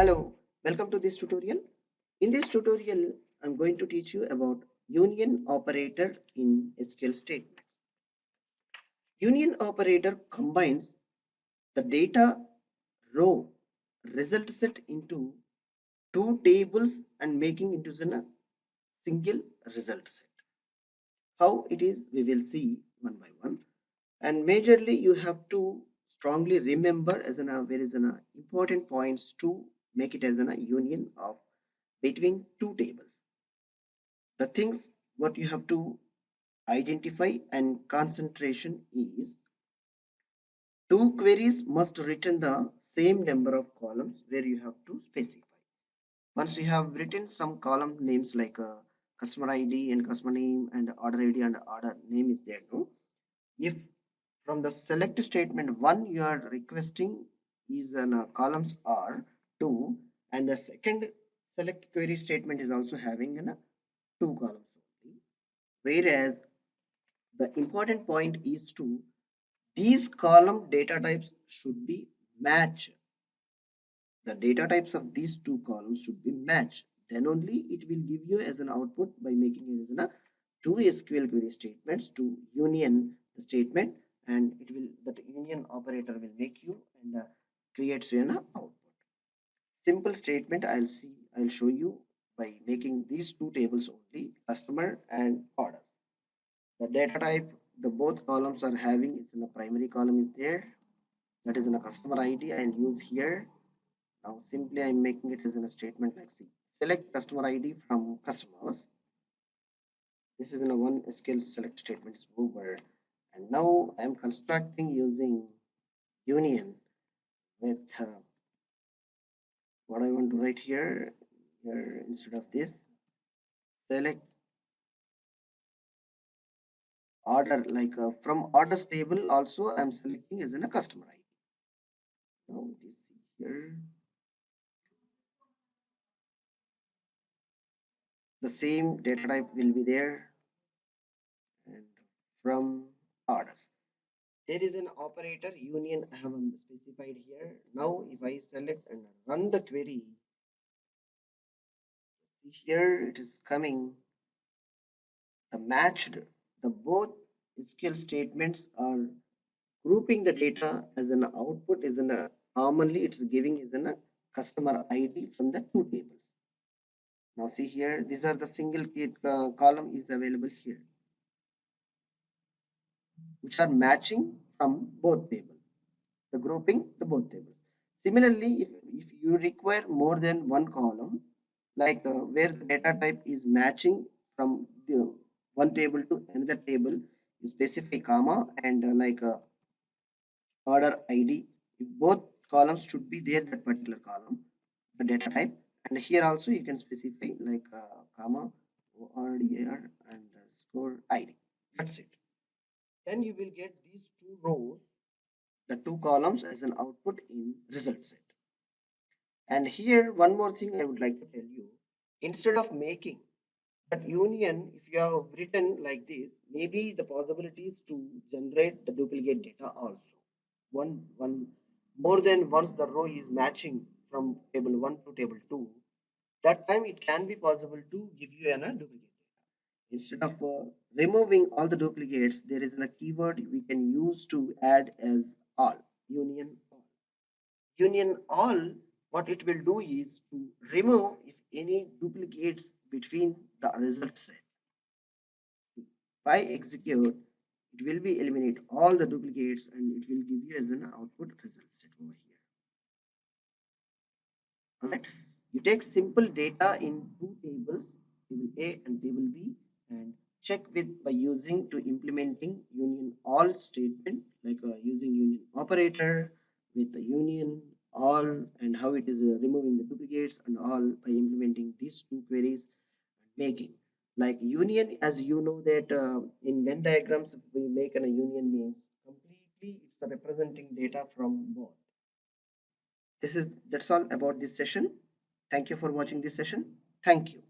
Hello, welcome to this tutorial. In this tutorial, I'm going to teach you about union operator in SQL statements. Union operator combines the data row result set into two tables and making into a single result set. How it is, we will see one by one. And majorly, you have to strongly remember as an there is an important points to make it as a union of between two tables. The things what you have to identify and concentration is two queries must return the same number of columns where you have to specify. Once you have written some column names like customer ID and customer name and order ID and order name is there, no? If from the select statement one you are requesting is an columns are two, and the second select query statement is also having an two columns only, whereas the important point is to these column data types should be matched. The data types of these two columns should be matched, then only it will give you as an output by making it as a two SQL query statements to union the statement, and it will that union operator will make you and creates an output. Simple statement I'll show you by making these two tables only, customer and orders. The data type the both columns are having is in a primary column is there, that is in a customer ID I'll use here. Now simply I'm making it as in a statement like see, select customer ID from customers. This is in a one SQL select statement is over, and now I'm constructing using union with what I want to write here instead of this select order like from orders table also I'm selecting as in a customer ID. Now it is here the same data type will be there, and from orders there is an operator union I have specified here. Now if I select and run the query, here it is coming the matched, the both SQL statements are grouping the data as an output is in a commonly it's giving is in a customer ID from the two tables. Now see here, these are the single column is available here, which are matching from both tables, the grouping the both tables. Similarly, if you require more than one column, like where the data type is matching from the one table to another table, you specify comma and order ID. If both columns should be there, that particular column, the data type, and here also you can specify like comma ORDR and score ID. That's it. Then you will get these two rows, the two columns as an output in result set. And here one more thing I would like to tell you, instead of making that union, if you have written like this, maybe the possibilities to generate the duplicate data also. One more than once the row is matching from table 1 to table 2, that time it can be possible to give you a duplicate data. Instead of removing all the duplicates, there is a keyword we can use to add as all, union all. Union all, what it will do is to remove if any duplicates between the result set. If I execute, it will be eliminate all the duplicates and it will give you as an output result set over here. Alright, you take simple data in two tables, table A and table B, and check with by using to implementing union all statement like using union operator with the union all, and how it is removing the duplicates and all by implementing these two queries and making like union. As you know that in Venn diagrams we make a union means completely it's representing data from both. That's all about this session. Thank you for watching this session. Thank you.